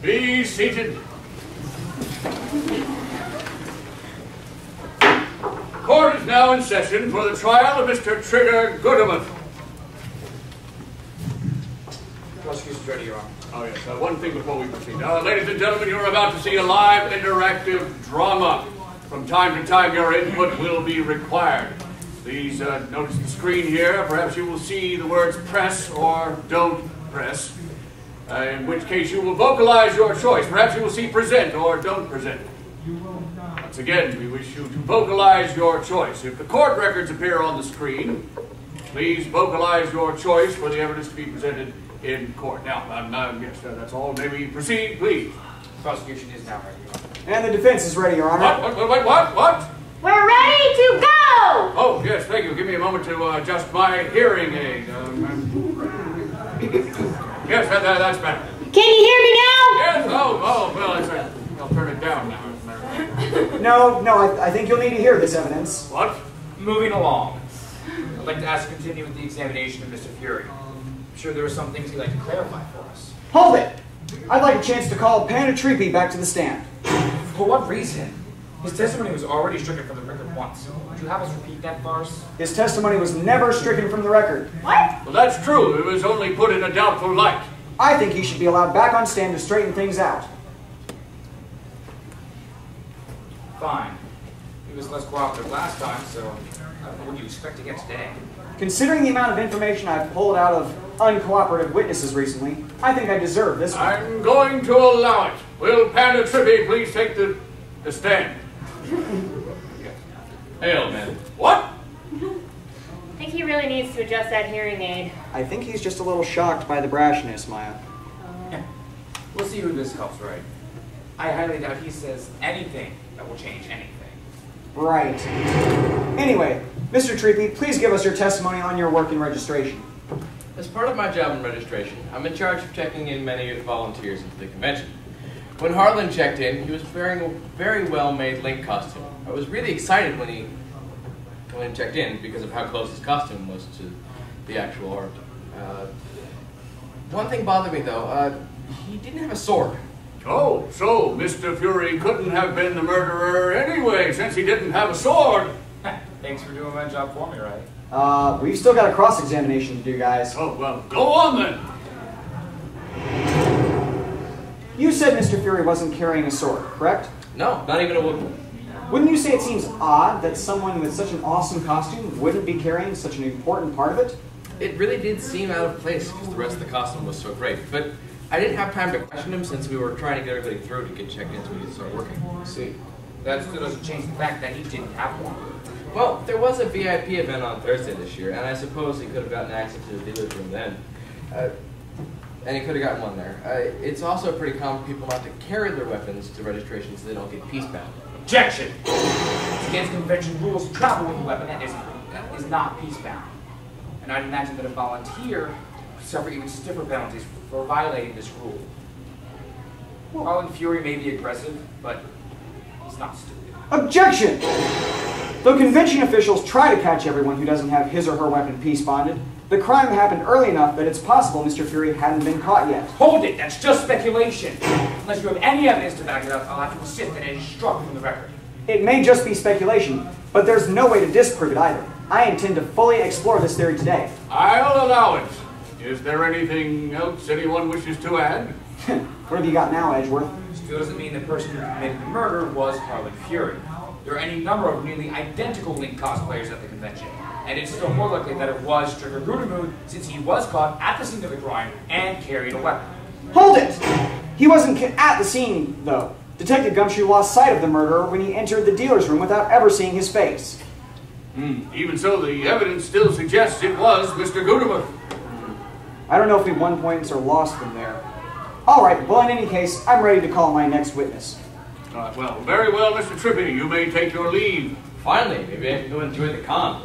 Be seated. Court is now in session for the trial of Mr. Trigger Gooderman. Prosecution's ready, Your Honor. Oh, yes. One thing before we proceed. Ladies and gentlemen, you're about to see a live, interactive drama. From time to time, your input will be required. Please notice the screen here. Perhaps you will see the words press or don't press, in which case you will vocalize your choice. Perhaps you will see present or don't present. Once again, we wish you to vocalize your choice. If the court records appear on the screen, please vocalize your choice for the evidence to be presented in court. Now, yes, that's all. May we proceed, please? Prosecution is now ready, Your Honor. And the defense is ready, Your Honor. What? We're ready to go! Oh, yes, thank you. Give me a moment to adjust my hearing aid. Yes, that's better. Can you hear me now? Yes, well, I'll turn it down now. No, I think you'll need to hear this evidence. What? Moving along. I'd like to ask to continue with the examination of Mr. Fury. I'm sure there are some things he'd like to clarify for us. Hold it! I'd like a chance to call Panda Treepy back to the stand. For what reason? His testimony was already stricken from the record once. Would you have us repeat that farce? His testimony was never stricken from the record. What? Well, that's true. It was only put in a doubtful light. I think he should be allowed back on stand to straighten things out. Fine. He was less cooperative last time, so I don't know what you expect to get today. Considering the amount of information I've pulled out of uncooperative witnesses recently, I think I deserve this one. I'm going to allow it. Will Panda Trippy please take the stand? Hail, man. What? I think he really needs to adjust that hearing aid. I think he's just a little shocked by the brashness, Maya. Yeah. We'll see who this helps, right? I highly doubt he says anything that will change anything. Right. Anyway, Mr. Treepy, please give us your testimony on your work in registration. As part of my job in registration, I'm in charge of checking in many of the volunteers into the convention. When Harlan checked in, he was wearing a very well-made Link costume. I was really excited when he checked in because of how close his costume was to the actual art. One thing bothered me, though. He didn't have a sword. Oh, so Mr. Fury couldn't have been the murderer anyway, since he didn't have a sword. Thanks for doing my job for me, right? We've still got a cross-examination to do, guys. Oh, well, go on then. You said Mr. Fury wasn't carrying a sword, correct? No, not even a weapon. Wouldn't you say it seems odd that someone with such an awesome costume wouldn't be carrying such an important part of it? It really did seem out of place because the rest of the costume was so great, but I didn't have time to question him since we were trying to get everybody through to get checked in so we could start working. See, that still doesn't change the fact that he didn't have one. Well, there was a VIP event on Thursday this year, and I suppose he could have gotten access to the dealer's room then. And he could have gotten one there. It's also pretty common for people not to carry their weapons to registration so they don't get peace-bound. Objection! It's against convention rules to travel with a weapon that is not peace-bound. And I'd imagine that a volunteer would suffer even stiffer penalties for violating this rule. Harlan Fury may be aggressive, but he's not stupid. Objection! Though convention officials try to catch everyone who doesn't have his or her weapon peace-bonded, the crime happened early enough that it's possible Mr. Fury hadn't been caught yet. Hold it! That's just speculation! Unless you have any evidence to back it up, I'll have to insist that it is struck from the record. It may just be speculation, but there's no way to disprove it either. I intend to fully explore this theory today. I'll allow it. Is there anything else anyone wishes to add? What have you got now, Edgeworth? Still doesn't mean the person who committed the murder was Harlan Fury. There are any number of nearly identical Link cosplayers at the convention, and it's still more likely that it was Trigger Gooderman since he was caught at the scene of the crime and carried a weapon. Hold it! He wasn't at the scene, though. Detective Gumshoe lost sight of the murderer when he entered the dealer's room without ever seeing his face. Even so, the evidence still suggests it was Mr. Gooderman. I don't know if we won points or lost them there. All right, well, in any case, I'm ready to call my next witness. Well, very well, Mr. Trippy. You may take your leave. Finally, maybe I can go enjoy the con.